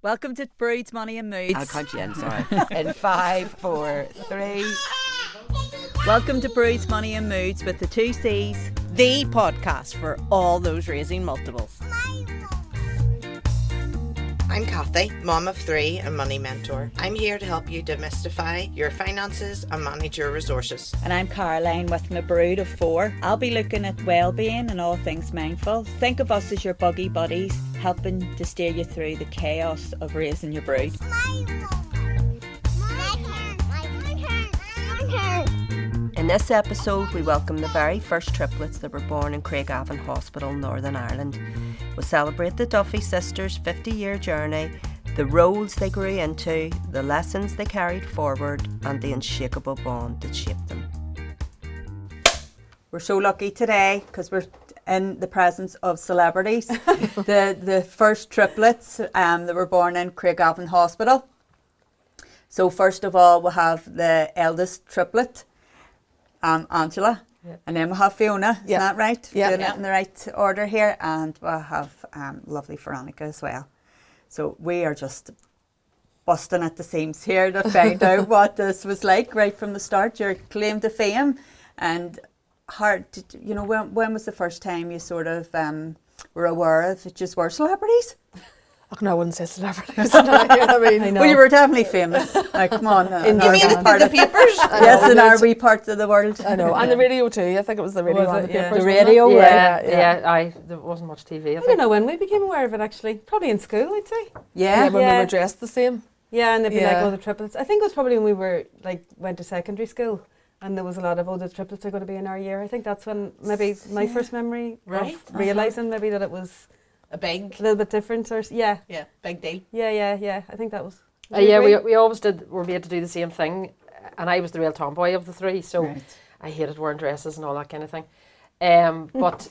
Welcome to Broods, Money and Moods. I'll count you in, sorry. In 5, 4, 3. Welcome to Broods, Money and Moods with the 2 C's. The podcast for all those raising multiples. I'm Kathy, mom of 3 and money mentor. I'm here to help you demystify your finances and manage your resources. And I'm Caroline with my brood of 4. I'll be looking at well-being and all things mindful. Think of us as your buggy buddies, helping to steer you through the chaos of raising your brood. In this episode, we welcome the very first triplets that were born in Craigavon Hospital, Northern Ireland. We'll celebrate the Duffy sisters' 50-year journey, the roles they grew into, the lessons they carried forward, and the unshakable bond that shaped them. We're so lucky today because we're in the presence of celebrities. the first triplets that were born in Craigavon Hospital. So first of all, we'll have the eldest triplet, Angela. Yep. And then we'll have Fiona, isn't that right? Yeah. Doing it in the right order here. And we'll have lovely Veronica as well. So we are just busting at the seams here to find out what this was like right from the start, your claim to fame. And when was the first time you sort of were aware of it just were celebrities? Oh, no, I wouldn't say celebrities. I mean, well, you were definitely famous. Like, come on. In the papers? Yes, in our wee part of the world. I know. And the radio too. I think it was the radio on the papers. The radio, Yeah, there wasn't much TV. I don't know when we became aware of it, actually. Probably in school, I'd say. Yeah. When we were dressed the same. Yeah, and they'd be like, the triplets. I think it was probably when we were, went to secondary school. And there was a lot of, the triplets are going to be in our year. I think that's when maybe my first memory of realising maybe that it was a little bit different. Or big deal. Yeah. I think that was. We always were made to do the same thing. And I was the real tomboy of the 3, so I hated wearing dresses and all that kind of thing. But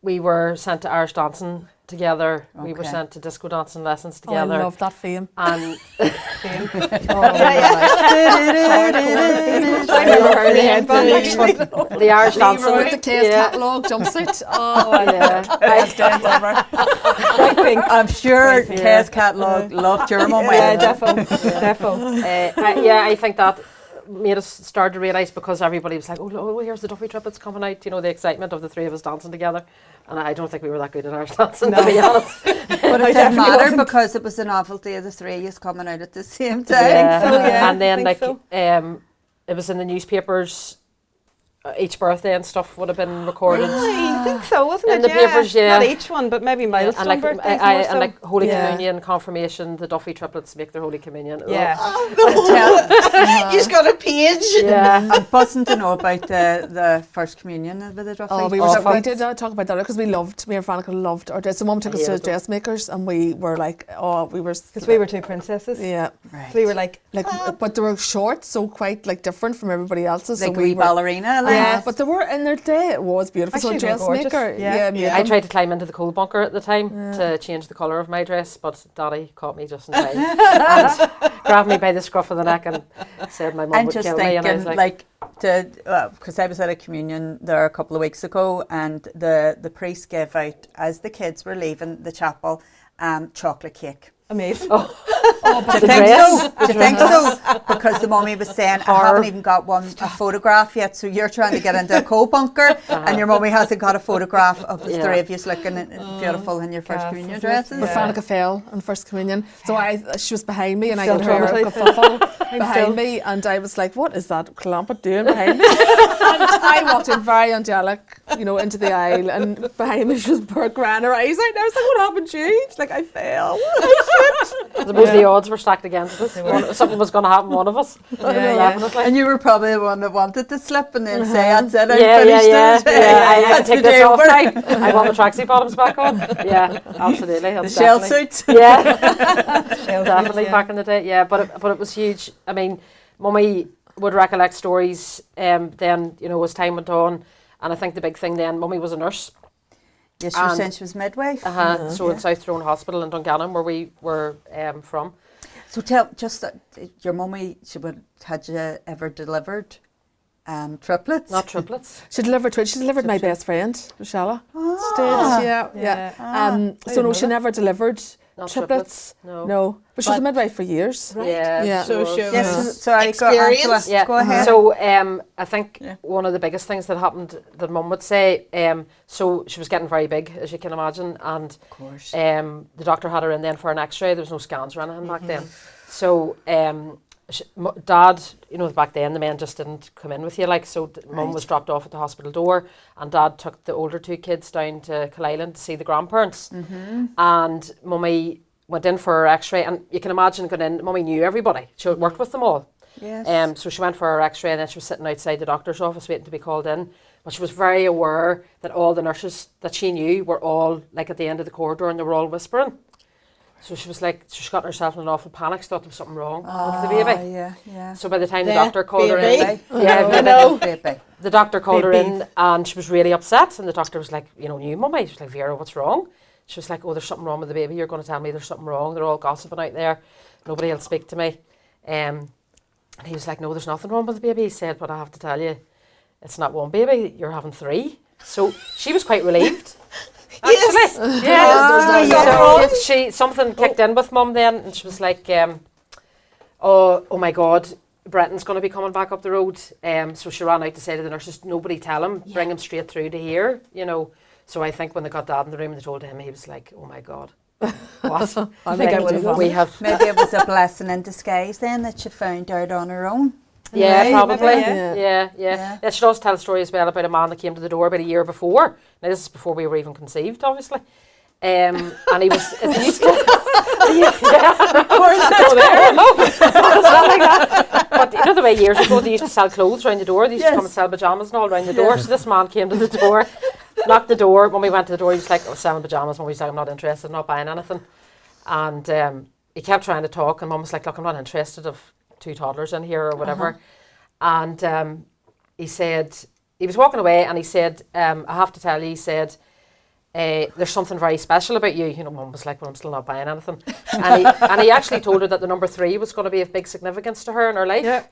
we were sent to Irish dancing together. Okay. We were sent to disco dancing lessons together. I love that fame. And fame. I never heard the headband. The Irish dancing with the K's catalogue jumpsuit. Oh yeah. I'm sure K's catalogue loved your mum. Yeah, definitely. I think that made us start to realise, because everybody was like, oh, here's the Duffy triplets coming out, the excitement of the 3 of us dancing together. And I don't think we were that good at Irish dancing, to be honest. But it didn't matter because it was the novelty of the 3 of us coming out at the same time. And then it was in the newspapers. Each birthday and stuff would have been recorded. Really? I think so, wasn't it? In the papers, Not each one, but maybe milestone birthdays more so. And Holy Communion, confirmation, the Duffy triplets make their Holy Communion. Yeah. You've got a page. Yeah. I'm buzzing to know about the first communion with the Duffy. Oh, we did talk about that because me and Veronica loved our dress. So Mum took us to dressmakers and we were like, because we were 2 princesses. Yeah. Right. So we were like but they were short, so quite different from everybody else's. Like we ballerina. Yeah, but they were in their day. It was beautiful. So dressmaker. I tried to climb into the coal bunker at the time to change the colour of my dress, but Daddy caught me just in time and grabbed me by the scruff of the neck and said my mum would kill me. And I was like, because I was at a communion there a couple of weeks ago, and the priest gave out, as the kids were leaving the chapel, chocolate cake. Amazing. Do you think so? Because the mummy was saying, I haven't even got a photograph yet, so you're trying to get into a coal bunker and your mummy hasn't got a photograph of the 3 of you looking beautiful in your first communion dresses. Veronica fell in first communion, so she was behind me and I got her behind me, and I was like, what is that clampet doing behind me? And I walked in very angelic, into the aisle, and behind me she was crying her eyes out, and I was like, what happened to you? She's like, I fell. I suppose the odds were stacked against us. Something was going to happen to one of us. And you were probably the one that wanted to slip and then say, that's it, I had to take this off now. I want the tracksuit bottoms back on. Yeah, absolutely. The shell suits. Yeah, definitely back in the day. Yeah, but it was huge. I mean, Mummy would recollect stories then, as time went on. And I think the big thing then, Mummy was a nurse. Yes, you were saying she was midwife. So in South Tyrone Hospital in Dungannon, where we were from. So tell just your mummy, had you ever delivered triplets? Not triplets. She delivered my best friend, Rochella. She did, yeah. So no, she never delivered Not triplets. No. But she was a midwife for years. Right. Yeah. So she was Yes, sorry, experienced. Yeah. Go ahead. So I think one of the biggest things that happened that Mum would say, so she was getting very big, as you can imagine, and Of course. the doctor had her in then for an X-ray. There was no scans or anything back then. So Dad, back then the men just didn't come in with you, like, so Mum was dropped off at the hospital door, and Dad took the older 2 kids down to Killeisland to see the grandparents, and Mummy went in for her X-ray, and you can imagine going in. Mummy knew everybody; she worked with them all. Yes. So she went for her X-ray, and then she was sitting outside the doctor's office waiting to be called in. But she was very aware that all the nurses that she knew were all like at the end of the corridor, and they were all whispering. So she was like, she got herself in an awful panic. She thought there was something wrong with the baby. Yeah. So by the time the doctor called her in, Baby. the doctor called her in, and she was really upset. And the doctor was like, new Mummy. She was like, Vera, what's wrong? She was like, oh, there's something wrong with the baby. You're going to tell me there's something wrong. They're all gossiping out there. Nobody will speak to me. And he was like, no, there's nothing wrong with the baby. He said, but I have to tell you, it's not one baby. You're having 3. So she was quite relieved. Actually, so something kicked in with Mum then, and she was like, oh my God, Brenton's going to be coming back up the road. So she ran out to say to the nurses, nobody tell him, bring him straight through to here, So I think when they got Dad in the room and they told him, he was like, oh my God. What? I think I would have. Maybe it was a blessing in disguise then that she found out on her own. Yeah, Right? probably. Maybe, Yeah. She'd also tell a story as well about a man that came to the door about a year before. Now, this is before we were even conceived, obviously. And he was... But the way years ago they used to sell clothes around the door. They used to come and sell pyjamas and all around the door. So this man came to the door, knocked the door. When we went to the door, he was like, I was selling pyjamas. Mum was like, I'm not interested, I'm not buying anything. And he kept trying to talk, and Mum was like, look, I'm not interested of 2 toddlers in here or whatever. And he said, he was walking away, and he said, I have to tell you, he said, there's something very special about you. Mum was like, well, I'm still not buying anything. And he actually told her that the number 3 was going to be of big significance to her in her life. Yeah.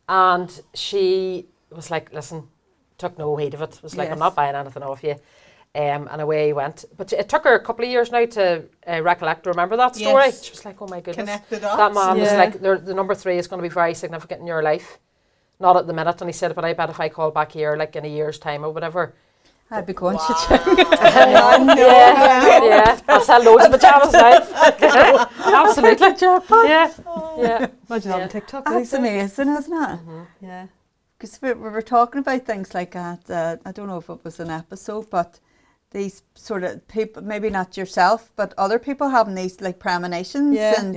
And she was like, listen, took no heed of it. Was like, I'm not buying anything off you. And away he went. But it took her a couple of years now to recollect, to remember that story. Yes. She was like, oh my goodness. Connected up. That man was like, the number 3 is going to be very significant in your life. Not at the minute. And he said, but I bet if I call back here, like in a year's time or whatever, I'd be going to check. Yeah. I'll sell loads of pyjamas now. Absolutely. Yeah. Imagine on TikTok. That's amazing, isn't it? Yeah. Because we were talking about things like that. I don't know if it was an episode, but these sort of people, maybe not yourself, but other people having these like premonitions, and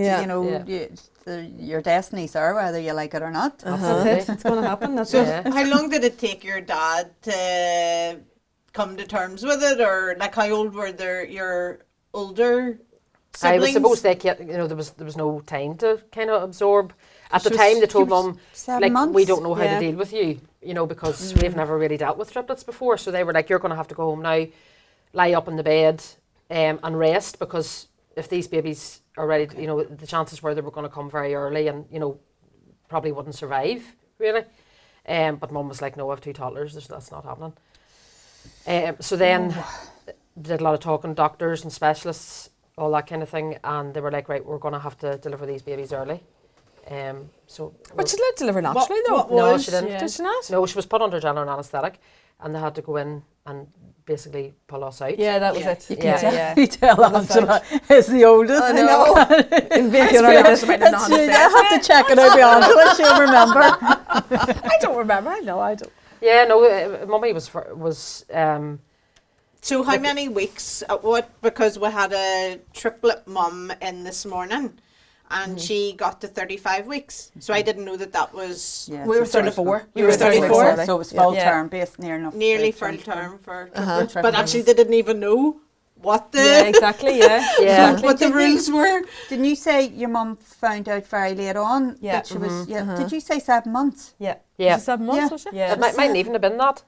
your destinies are, whether you like it or not. That's it. It's going to happen. That's it. How long did it take your dad to come to terms with it, or like how old were your older siblings? I suppose they there was no time to kind of absorb. At the time, they told Mum, like, months. we don't know how to deal with you, because we've never really dealt with triplets before. So they were like, you're going to have to go home now, lie up in the bed and rest, because if these babies are ready, the chances were they were going to come very early and, probably wouldn't survive, really. But Mum was like, no, I have 2 toddlers, that's not happening. So then did a lot of talking, doctors and specialists, all that kind of thing, and they were like, right, we're going to have to deliver these babies early. But she did deliver naturally, though. No, she didn't. Did she not? No, she was put under general anaesthetic, and they had to go in and basically pull us out. Yeah, that was it. You can definitely tell Angela is the oldest. I know. I have to check it out with Angela, she'll remember. I don't remember. I don't. Yeah, no, Mummy was So how many weeks? Because we had a triplet mum in this morning, and she got to 35 weeks. So I didn't know that was. Yeah, We were 34. You were 34. So it was full term based, Nearly full term for triplets. But actually, they didn't even know what the what the rules were. Didn't you say your mum found out very late on that she was? Yeah. Did you say 7 months? Yeah. Yeah. Was she 7 months, was she? Yeah. It mightn't even have been that,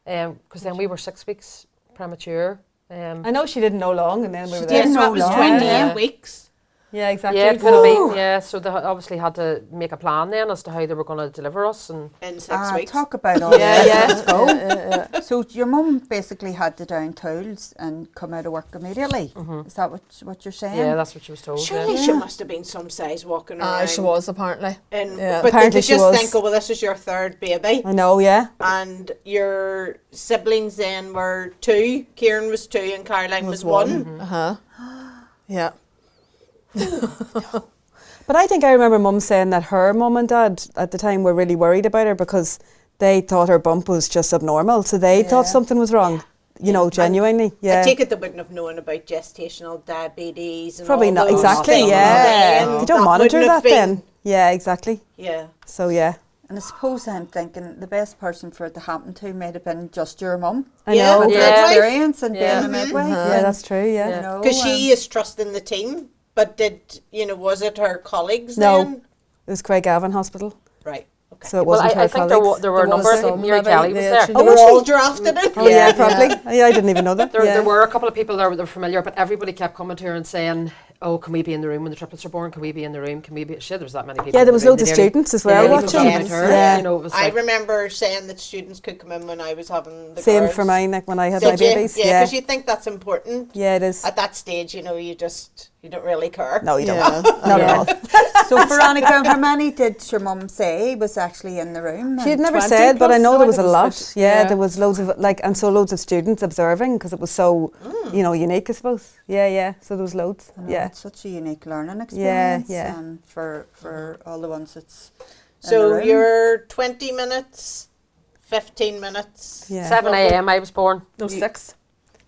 because then we were 6 weeks premature. I know she didn't know long, and then we were didn't there. know It was long. 28 Yeah. weeks. Yeah, exactly. Yeah, it could have been. Yeah, so they obviously had to make a plan then as to how they were going to deliver us. And In 6 weeks. Talk about all this. yeah. Let's go. So your mum basically had to down tools and come out of work immediately. Is that what you're saying? yeah, that's what she was told. Surely she must have been some size walking around. She was apparently. And, Yeah. but Apparently did she you just was. think, oh, well, this is your third baby? I know, yeah. And your siblings then were 2. Kieran was 2 and Caroline was 1. Yeah. But I think I remember Mum saying that her mum and dad at the time were really worried about her because they thought her bump was just abnormal. So they thought something was wrong, you know, genuinely. Yeah. I take it they wouldn't have known about gestational diabetes and Probably all not. those Exactly, things yeah. then. They don't monitor wouldn't have that then. been- Yeah, exactly. Yeah. So, yeah. And I suppose I'm thinking the best person for it to happen to might have been just your mum. I Yeah, know. but With Yeah. her experience and Yeah. being a midwife. Yeah, that's true, yeah. You know, Because she is trusting the team, but was it her colleagues No. then? It was Craigavon Hospital. Right. Okay. So it Well, wasn't her I think colleagues. there were a There was number. I some, think Mary maybe, Kelly was yeah, there. she They were all drafted in. Oh, yeah, probably. Yeah, I didn't even know that. There, yeah. there were a couple of people there that were familiar, but everybody kept coming to her and saying, "Oh, can we be in the room when the triplets are born? Can we be in the room? Can we be?" Shit, there was that many people. Yeah, in there the was room. loads of They nearly- students as they well nearly watching. forgot about her. Yeah. You know, it was I like, remember saying that students could come in when I was having the Same girls. for mine, like when I had Did my you? babies. Yeah, Yeah, because you think that's important. yeah, it is. At that stage, you don't really care. No, you don't. Yeah. Not at all. So Veronica, how many did your mum say was actually in the room? She had never 20 said, but I plus, know no, there I was a think it was lot. about- Yeah, yeah. there was loads of loads of students observing because it was so, unique, I suppose. Yeah, yeah. So there was loads. I know, Yeah. it's such a unique learning experience. yeah. For all the ones that's in the So room. you're 20 minutes, 15 minutes. Yeah. 7 a.m. I was born. No, 6.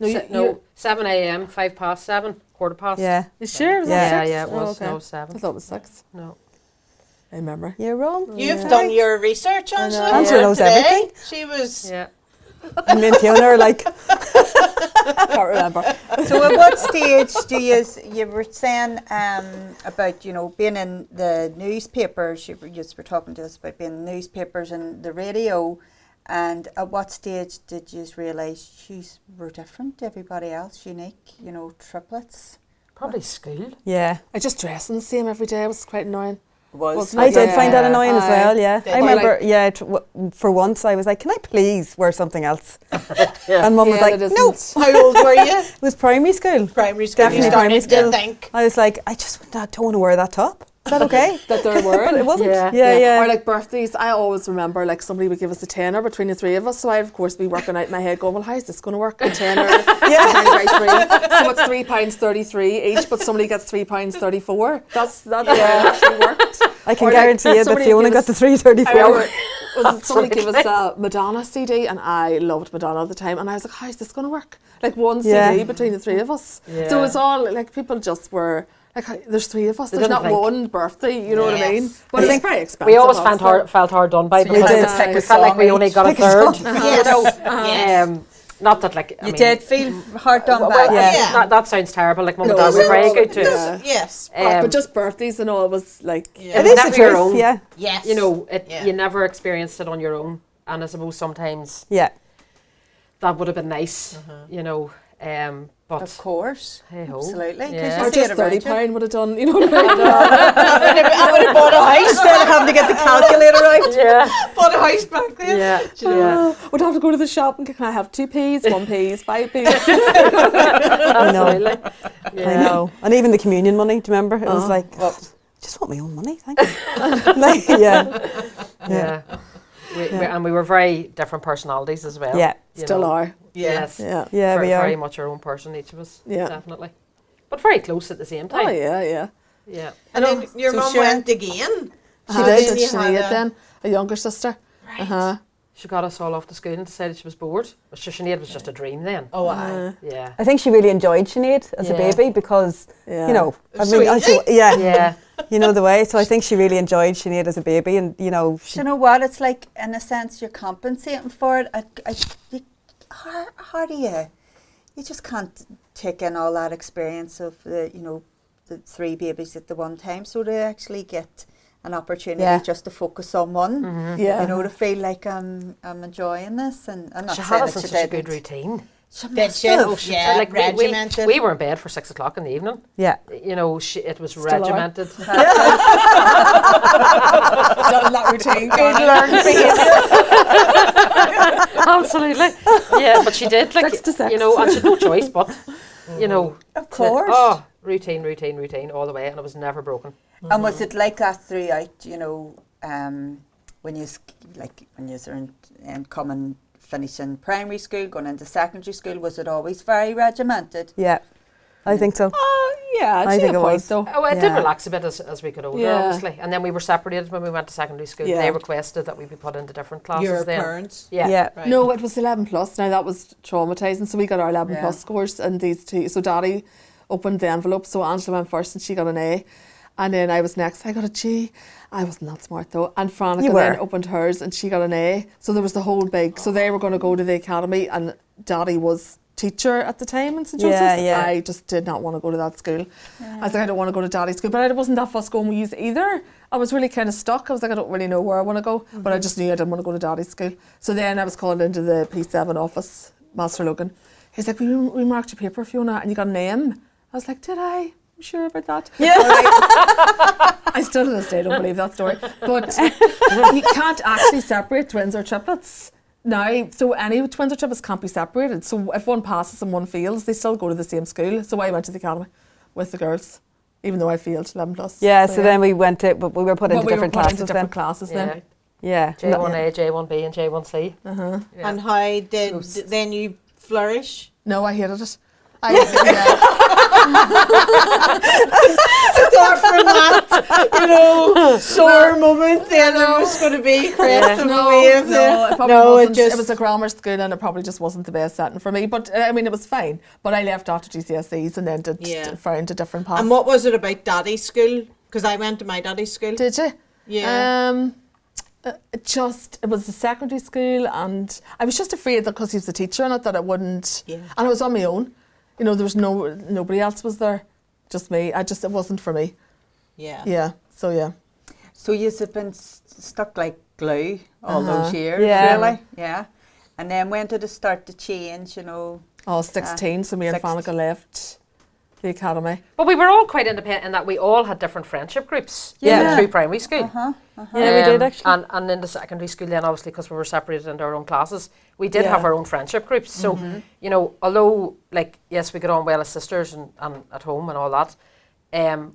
No, 7 a.m., 7:05, 15:15. Yeah. You sure? Was Yeah. that Yeah, 6? yeah, it was. Oh, okay. No, I 7. thought it was 6. No. I remember. You're wrong. You've done your research, Angela. Angela knows today. everything. She was. Yeah. And me and Fiona are like, Can't remember. So at what stage do you were saying about, being in the newspapers, you were talking to us about being in the newspapers and the radio, and at what stage did you realise we're different to everybody else, unique, triplets? Probably school. yeah. I just dressed in the same every day. It was quite annoying. Was I did Yeah. find that annoying as well, yeah. Did I you? remember, for once I was like, can I please wear something else? And Mum was Yeah, like, that no. isn't- How old were you? It was primary school. Primary school. Definitely you primary started school. to think. I was like, I don't want to wear that top. Is that okay? That there were. But it wasn't. Yeah. Yeah. Or like birthdays, I always remember like somebody would give us a tenner between the three of us. So I'd of course be working out in my head going, well, how's this going to work? A tenner. Yeah. So it's £3.33 each, but somebody gets £3.34. That's the way it actually worked. I can Or, like, guarantee you that somebody Fiona gave got us- the I 334. remember somebody gave us a Madonna CD, and I loved Madonna at the time, and I was like, how's this going to work? Like one Yeah. CD between the three of us. Yeah. So it's all like people just were like, there's three of us. There's didn't not think. one birthday. You know what I mean? Yes. But I it's think very expensive. We always obviously. felt hard done by So you because had did to pick we a felt like song we only each. got a Pick a third. song. Yes. Not that like I You mean, did feel hard done Well, by. Yeah. that sounds terrible. Like Mum and No, Dad were it's- very good to us. Yeah. Yes. But just birthdays and all was like, Yeah. It was is never the your truth, own. yeah. Yes. Yeah. You never experienced it on your own, and I suppose sometimes Yeah. that would have been nice, But Of course. hey ho, Absolutely. 'cause Yeah. you or see just it around you. £30 would have done, you know what I mean? I would have bought a house. Instead of having to get the calculator out. yeah, Bought a house back then. yeah. Would have to go to the shop and can I have 2 peas, 1 peas, 5 peas? I know. Absolutely. I Yeah. know. And even the communion money, do you remember? It was like, just want my own money, thank you. Like, yeah. Yeah. We were very different personalities as well. Yeah. you Still know. are. Yes. Yeah. Yeah, very, we are. very much our own person, each of us. Yeah. Definitely. But very close at the same time. Oh, yeah, yeah. Yeah. And then your So mum sure. went again. She So did. then you had Sinead a- then, a younger sister. Right. Uh-huh. She got us all off to school and decided she was bored. But Sinead was just a dream then. Oh, aye. Yeah. I think she really enjoyed Sinead as a Yeah. baby because, Yeah. you know, So easy. yeah, Yeah. you know the way. So I think she really enjoyed Sinead as a baby, and you know, Do she, you know what? It's like, in a sense, you're compensating for it. How do you? You just can't take in all that experience of the 3 babies at the one time. So to actually get an opportunity Yeah. just to focus on one, Yeah. to feel like I'm enjoying this, and I'm not She saying had us that in she such a good didn't. routine. Did you? Oh, yeah, Like regimented. we were in bed for 6 o'clock in the evening. Yeah. You know, it was Still regimented. Done that routine. Absolutely. Yeah, but she did, like, 6 to 6. you know, and she had no choice but, you know. Of course. Routine all the way, and it was never broken. And was it like that throughout, you know, when you were in coming, finishing primary school, going into secondary school, was it always very regimented? Yeah, I think so. Yeah, I think it was. though. Oh, it did Yeah. relax a bit as we got older, Yeah. obviously. And then we were separated when we went to secondary school. Yeah. They requested that we be put into different classes Your then. parents. Yeah. Yeah. Right. No, it was 11 plus. Now that was traumatising. So we got our 11 Yeah. plus scores, and these two. So Daddy opened the envelope. So Angela went first, and she got an A, and then I was next. I got a G. I wasn't that smart though. And Franica You then were. opened hers, and she got an A. So there was the whole big. So they were going to go to the academy, and Daddy was teacher at the time in St. Yeah, Joseph's. yeah. I just did not want to go to that school. I was like, I don't want to go to Daddy's school, but I wasn't that fussed going with you either. I was really kind of stuck. I was like, I don't really know where I want to go, but I just knew I didn't want to go to Daddy's school. So then I was called into the P7 office, Master Logan. He's like, we marked your paper, Fiona, and you got an M. I was like, did I? I'm sure about that. Yeah. I still to this day don't believe that story. But you can't actually separate twins or triplets. Now, so any twins or triplets can't be separated. So if one passes and one fails, they still go to the same school. So I went to the academy with the girls, even though I failed 11 plus. Yeah, so then we went to, but we were put into we were different put classes into different classes Yeah. then. Yeah. J1A, J1B and J1C. Uh-huh. Yeah. And how did then you flourish? No, I hated it. Apart from that, you know, sore moment, then it was going to be crest of a wave. No, it probably No, it wasn't. just- It was a grammar school, and it probably just wasn't the best setting for me. But I mean, it was fine. But I left after GCSEs and then found a different path. And what was it about Daddy's school? Because I went to my daddy's school. Did you? Yeah. It was a secondary school, and I was just afraid that because he was a teacher in it that it wouldn't. Yeah. And I was on my own. You know, there was nobody else was there, just me. It wasn't for me. Yeah. Yeah. So yeah. So you've been stuck like glue all those years, Yeah. really? Yeah. And then when did it start to change, you know? Oh, 16, so me and 16. Fanica left the academy. But we were all quite independent in that we all had different friendship groups Yeah. through primary school. Yeah, we did actually. And in the secondary school then, obviously, because we were separated into our own classes, we did Yeah. have our own friendship groups. So, you know, although, like, yes, we got on well as sisters and at home and all that,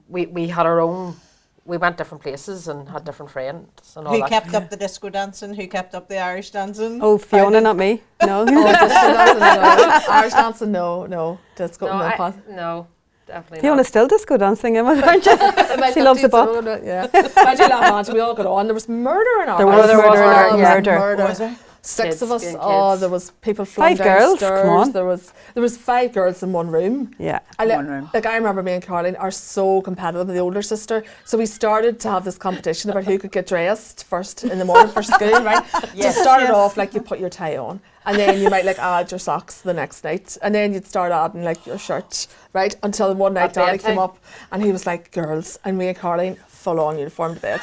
we had our own, we went different places and had different friends and all Who that. kept up the disco dancing? Who kept up the Irish dancing? Oh, Fiona, not me. No. Oh, disco dancing, no. Irish dancing, no. Disco, No, no. no, definitely Fiona's not. still disco dancing, aren't you? She loves the bop. Yeah. I do love Ange. We all got on. There was murder in our There house. was there was murder. Murder. Was there? 6 Kids of us. being Oh, kids. there was people flung 5 girls, downstairs. come on. There was 5 girls in one room. Yeah. One room. Like I remember me and Caroline are so competitive with the older sister. So we started to have this competition about who could get dressed first in the morning for school, right? Yes, So it started yes. off like you put your tie on, and then you might like add your socks the next night, and then you'd start adding like your shirt, right? Until one night At Daddy bedtime. came up and he was like, girls, and me and Caroline full on uniform to bed.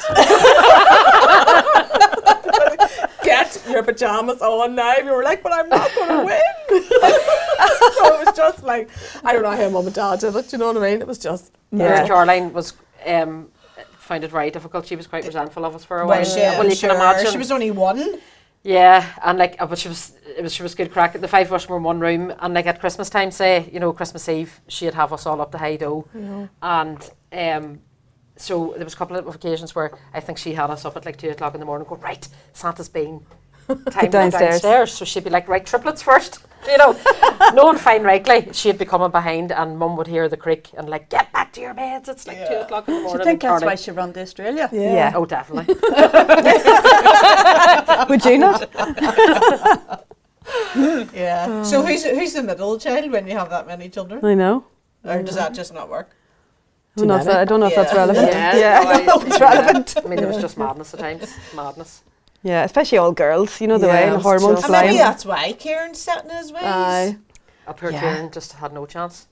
Get your pajamas on now. We were like, but I'm not going to win. So it was just like, I don't know how Mum and Dad did it, you know what I mean? It was just Yeah. Caroline was found it very difficult. She was quite resentful of us for a while. Was she? Well, I'm you sure. can imagine. She was only one. Yeah, and like, but she was good crack. The 5 of us were in one room, and like at Christmas time, say, you know, Christmas Eve, she'd have us all up to high dough, and so there was a couple of occasions where I think she had us up at like 2 o'clock in the morning, going, right, Santa's been time to go downstairs. So she'd be like, right, triplets first, you know, knowing fine rightly, she'd be coming behind, and Mum would hear the creak and like, get back to your beds. It's like 2 o'clock in the Do morning. you think and that's why Caroline- she run to Australia? Yeah. Oh, definitely. Would you not? Yeah. So who's the middle child when you have that many children? I know. Or does that just not work? I don't know if that's Yeah. relevant. Yeah, Yeah. it's relevant. I mean, it was just madness at times. Madness. Yeah, especially all girls, you know, the Yeah, way it the was hormones just- And maybe flying. that's why Kieran's set in his ways. Aye. Up here, Yeah. Kieran just had no chance.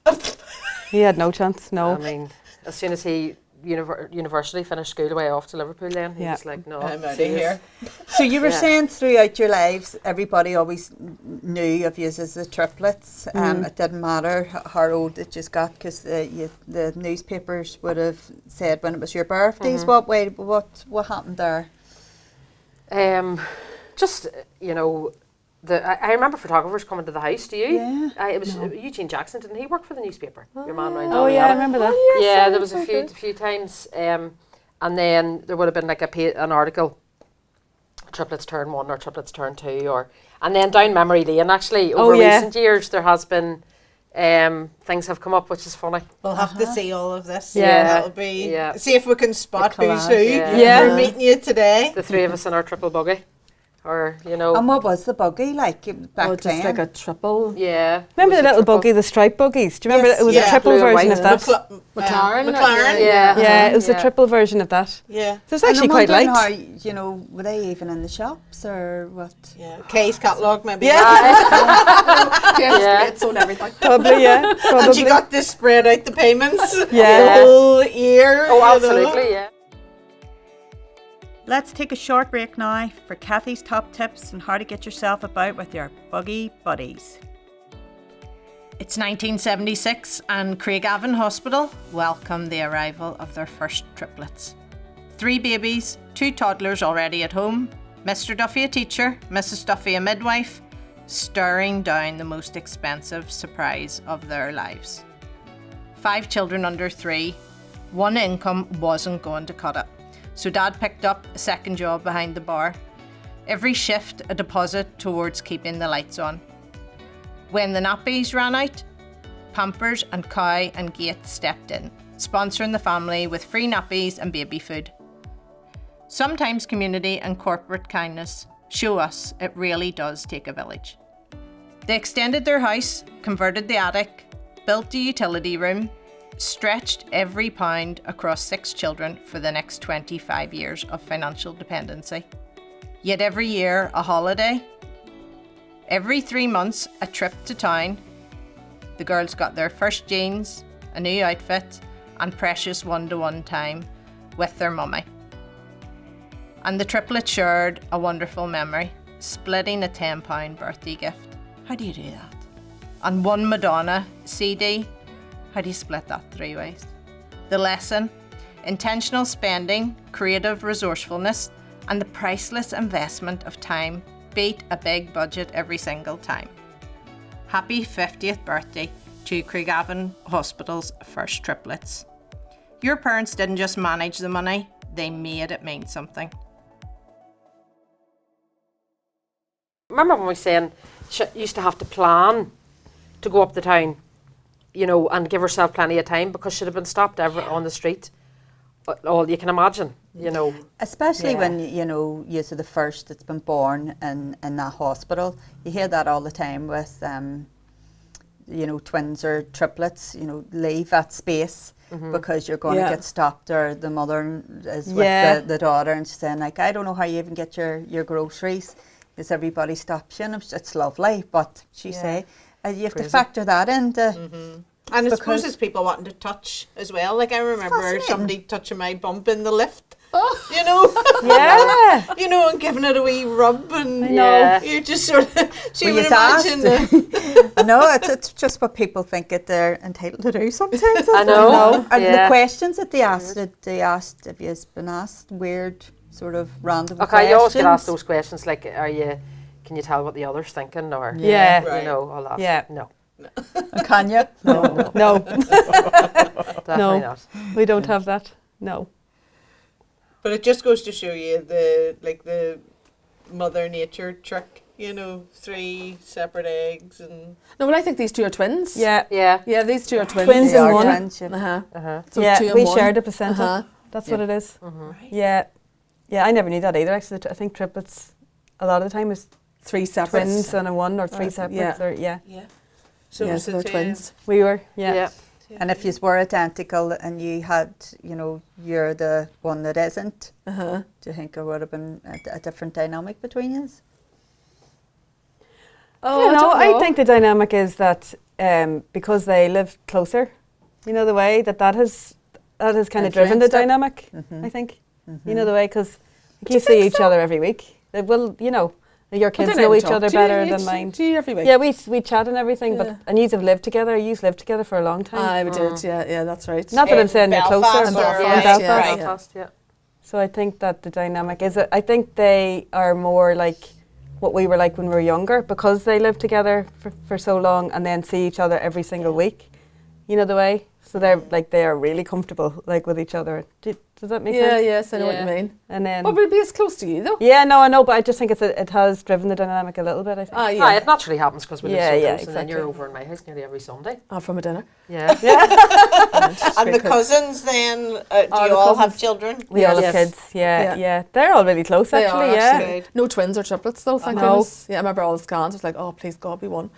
He had no chance, I no. mean, as soon as he university, finished school away off to Liverpool then. He Yeah. was like, no. I'm out of serious. here. So you were Yeah. saying throughout your lives, everybody always knew of you as the triplets. It didn't matter how old it just got, because the newspapers would have said when it was your birthdays. What happened there? Just, you know, I remember photographers coming to the house. Do you? Yeah. It was Eugene Jackson. Didn't he work for the newspaper? Your man round Oh, yeah, I remember that. Yeah, there was a few times, and then there would have been like an article, triplets turn 1 or triplets turn 2, and then down memory lane actually over recent years there has been things have come up, which is funny. We'll have to see all of this. Yeah. That'll be. See if we can spot who's who. Yeah. We're meeting you today. The three of us in our triple buggy, or you know. And what was the buggy like back Just then? like a triple. Yeah. Remember the little buggy, the stripe buggies? Do you remember? Yes. It was Yeah. a triple Blue and version white. of that. McLaren. McLaren. Yeah. Yeah, it was Yeah. a triple version of that. Yeah. So it's And actually I'm quite wondering light. how, you know, were they even in the shops or what? Yeah. Kay's catalogue maybe. Yeah. It's on everything. Probably, yeah. Probably. And she got to spread out the payments. Yeah. The whole year. Oh, you know. absolutely. Yeah. Let's take a short break now for Kathy's top tips on how to get yourself about with your buggy buddies. It's 1976 and Craigavon Hospital welcomed the arrival of their first triplets. 3 babies, 2 toddlers already at home, Mr. Duffy a teacher, Mrs. Duffy a midwife, staring down the most expensive surprise of their lives. 5 children under 3, one income wasn't going to cut it. So Dad picked up a second job behind the bar. Every shift a deposit towards keeping the lights on. When the nappies ran out, Pampers and Cow and Gate stepped in, sponsoring the family with free nappies and baby food. Sometimes community and corporate kindness show us it really does take a village. They extended their house, converted the attic, built a utility room, stretched every pound across 6 children for the next 25 years of financial dependency. Yet every year, a holiday. Every 3 months, a trip to town. The girls got their first jeans, a new outfit, and precious one-to-one time with their mummy. And the triplets shared a wonderful memory, splitting a £10 birthday gift. How do you do that? And one Madonna CD. How do you split that 3 ways? The lesson: intentional spending, creative resourcefulness, and the priceless investment of time beat a big budget every single time. Happy 50th birthday to Craigavon Hospital's first triplets. Your parents didn't just manage the money, they made it mean something. Remember when we were saying she used to have to plan to go up the town, you know, and give herself plenty of time because she'd have been stopped on the street. All you can imagine, you know. Especially when, you know, you're the first that's been born in that hospital. You hear that all the time with, you know, twins or triplets, you know, leave that space because you're going to get stopped, or the mother is with the daughter and she's saying, like, I don't know how you even get your groceries because everybody stops you, and it's lovely, but she say, you have to factor that into... And I suppose it's people wanting to touch as well. Like, I remember somebody touching my bump in the lift. You know? Yeah. You know, and giving it a wee rub, and you just sort of, she Were would you imagine I know, it's just what people think that they're entitled to do sometimes. I know. And the questions that they asked, have you been asked weird, sort of random questions? Okay, you always get asked those questions, like, can you tell what the other's thinking, or, you know, all that. Yeah. No. Can you? No. Definitely not. We don't have that. No. But it just goes to show you the Mother Nature trick, you know, 3 separate eggs and... No, but I think these 2 are twins. Yeah. Yeah. Yeah, these 2 are twins. Twins They in are one. twins, yeah. So yeah, 2 and we 1. shared a placenta. That's what it is. Yeah. Yeah, I never knew that either, actually. I think triplets, a lot of the time, is 3 separate. twins and a 1 or 3 separates. Or, So yeah, was so they're it, twins. We were, yeah. And if you were identical and you had, you know, you're the one that isn't, do you think there would have been a different dynamic between you? Oh, no, I think the dynamic is that because they live closer, you know, the way that has has kind of driven the Influenced it. dynamic, I think. You know, the way, because you see each other every week. They will, you know, your kids know each other better than mine. Do you every week? Yeah, we chat and everything, and yous have lived together. Yous lived together for a long time. Aye, we did. Yeah, that's right. Not that I'm saying you're closer, Belfast but or- in Belfast. Belfast, yeah. So I think that the dynamic is, I think they are more like what we were like when we were younger, because they lived together for so long and then see each other every single week. You know the way? So they're like, they are really comfortable like with each other. Does that make sense? Yeah, yes, I know what you mean. And then, But we'll be as close to you though. yeah, no, I know, but I just think it has driven the dynamic a little bit, I think. Ah, Yeah, yeah. it naturally happens because we live so close, and then you're exactly. over in my house nearly every Sunday. From a dinner. Yeah. And the cousins then, do you all have children? We all have Yes. kids, Yeah. yeah. They're all really close, They actually, are, yeah. actually. No twins or triplets though, thank No. goodness. Yeah, I remember all the scans. It was like, oh, please God, be one.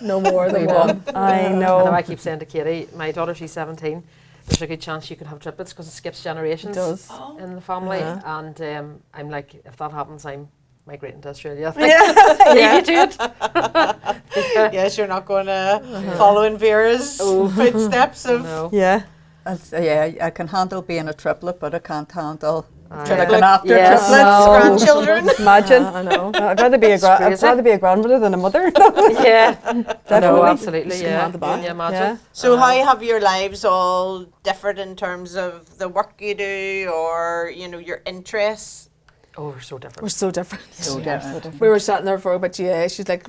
No more than We one. I I know. know I keep saying to Katie, my daughter, she's 17, there's a good chance you can have triplets because it skips generations It does. in the family. Uh-huh. And I'm like, if that happens, I'm migrating to Australia. I think. Leave you to it. Yes, you're not going to follow in Vera's footsteps of... No. Yeah. Yeah, I can handle being a triplet, but I can't handle Aye. looking after Yes. triplets, No. grandchildren. Imagine. I know. I'd rather be crazy. a grandmother than a mother. Yeah. Definitely. No, absolutely. She can Yeah. hand the bag. Can you imagine? Yeah. So how have your lives all differed in terms of the work you do or, you know, your interests? Oh, we're so different. We're so different. So different. We were chatting there before about GA. She's like,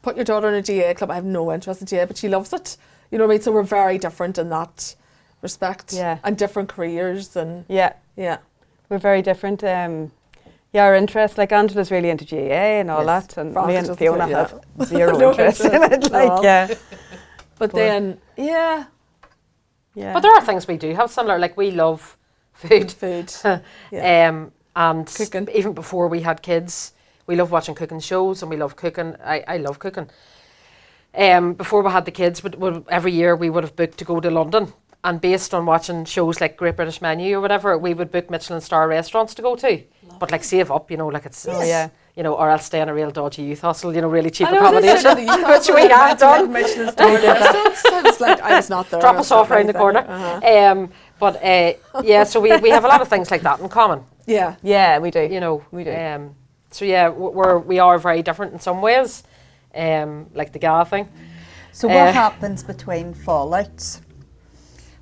put your daughter in a GA club. I have no interest in GA, but she loves it. You know what I mean? So we're very different in that respect. Yeah. And different careers and Yeah. yeah. We're very different. Our interests, like Angela's really into GAA and all Yes. that, and Frank me and doesn't Fiona do it, have zero No interest in interest it. at all. Like, yeah. But then, yeah, Yeah. But there are things we do have similar. Like we love food. food. Yeah. And Cooking. even before we had kids, we love watching cooking shows and we love cooking. I love cooking. Before we had the kids, every year we would have booked to go to London. And based on watching shows like Great British Menu or whatever, we would book Michelin star restaurants to go to. But like save up, you know, like it's, yeah. you know, or else stay in a real dodgy youth hostel, you know, really cheap I know, this accommodation, is the which we have done. Michelin star restaurants. I was like, I was not there. Drop us off around the corner. Yeah, so we have a lot of things like that in common. Yeah. Yeah, we do. You know, We do. so yeah, we are very different in some ways, like the gal thing. So what happens between fallouts?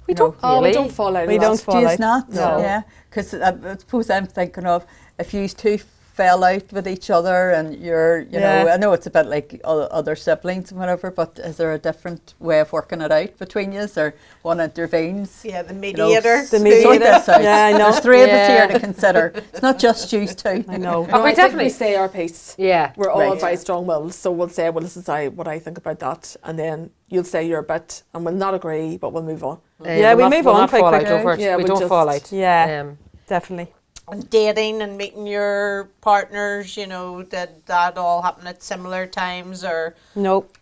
We don't Oh, we really. don't fall out. We a don't lot. fall Do out. you not? No. Yeah, because I suppose I'm thinking of if you two fell out with each other and you're, you know, I know it's a bit like other siblings and whatever, but is there a different way of working it out between you, or one intervenes? Yeah, the You know, mediator. The sort mediator. this out. Yeah, I know. There's three of us here Yeah. to consider. It's not just you two. I know. Oh, No, we I think definitely we say our piece. Yeah. We're all Right. very strong-willed, so we'll say, well, this is what I think about that, and then you'll say your bit, and we'll not agree, but we'll move on. Yeah, we move we'll on not quite fall out quickly. over it. Yeah, we we don't just- fall out. Yeah, definitely. And dating and meeting your partners, you know, did that all happen at similar times, or Nope,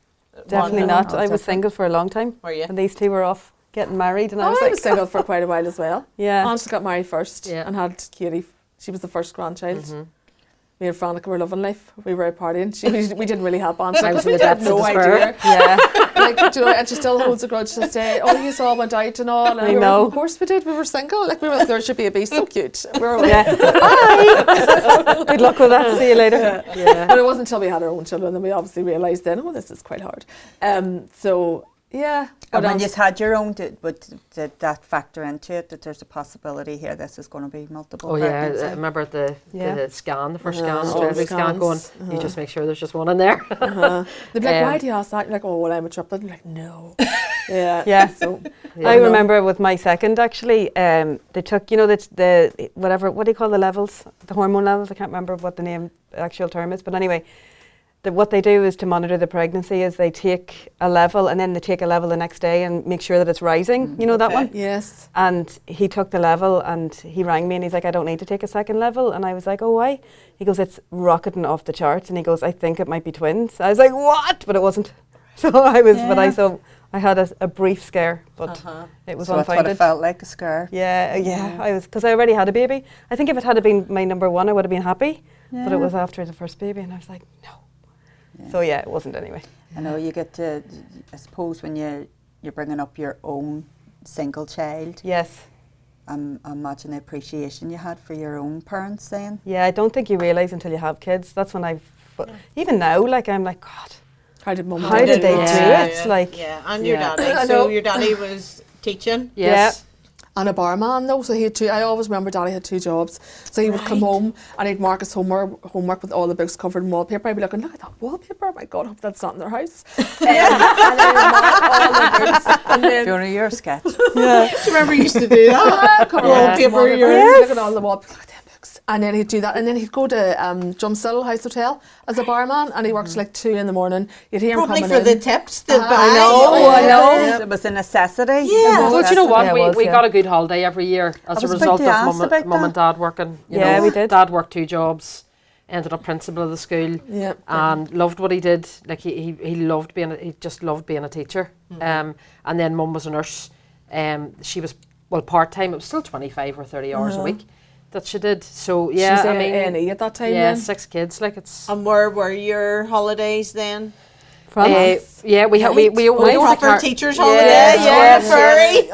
definitely one- not. all I was different? single for a long time. Were you? And these two were off getting married, and I I was was like, single for quite a while as well. yeah. Angela got married first Yeah. and had Katie. She was the first grandchild. Me and Veronica were loving life. We were out partying. We didn't really help Angela. I was because in we the had depths of no despair. idea. Yeah, Like, do you know, and she still holds a grudge to this day. Oh, you all went out and all. And I we were like, know. of course we did. We were single. Like, we were like, there should be a bee. So cute. We were yeah. Bye. Good luck with that. See you later. Yeah. But it wasn't until we had our own children that we obviously realised then, oh, this is quite hard. So, yeah. And But when you had your own, did that factor into it, that there's a possibility here this is going to be multiple Oh yeah, I pregnancy? remember the scan, the first scan, all the the delivery scan going, scans. you just make sure there's just one in there. they'd be like, Um, why do you ask that? You're like, oh, well, I'm a triplet. And you're like, no. Yeah. Yeah. So, I remember with my second, actually, they took, you know, the whatever, what do you call the levels? The hormone levels? I can't remember what the actual term is. But anyway, what they do is to monitor the pregnancy is they take a level and then they take a level the next day and make sure that it's rising. You know that one? yes. And he took the level and he rang me and he's like, I don't need to take a second level. And I was like, oh, why? He goes, it's rocketing off the charts. And he goes, I think it might be twins. I was like, what? But it wasn't. So I had a brief scare, but it was So that's what unfounded. it felt like, a scare. Yeah, I was, because I already had a baby. I think if it had been my number one, I would have been happy. But it was after the first baby and I was like, no. Yeah. So yeah, it wasn't anyway. I know you get to, I suppose when you're bringing up your own single child, Yes. imagine the appreciation you had for your own parents then. Yeah, I don't think you realise until you have kids. That's when but even now, like, I'm like, God, How did mum? how did they do it? Like, and your I daddy. know. So your daddy was teaching. Yes. And a barman though, so he had two. I always remember Daddy had two jobs. So he would come home and he'd mark his homework with all the books covered in wallpaper. I'd be looking, look at that wallpaper. Oh my God, I hope that's not in their house. And then he'd mark all the books. And then Fiona, your sketch. Do you remember you used to do that? cover Wallpaper, wallpaper. yes. Look at all the wallpaper. Look at them books. And then he'd do that. And then he'd go to Drumstill House Hotel as a barman, and he worked till like 2 a.m. You'd hear him Probably coming for in. the tips. The I know. It was a necessity. Yeah. Well, do you know what? Yeah, it was, we yeah. got a good holiday every year as a was about result to ask of about mum that. and dad working. You Yeah, know, we did. Dad worked 2 jobs, ended up principal of the school, Yeah. and loved what he did. Like he loved he just loved being a teacher. And then mum was a nurse. She was part time. It was still 25 or 30 hours a week that she did. So yeah, She was I mean, A&E at that time. yeah, then. 6 kids. Like it's. And where were your holidays then? Yeah, we had we owned a Proper teachers' Yeah, holidays yeah, on the ferry.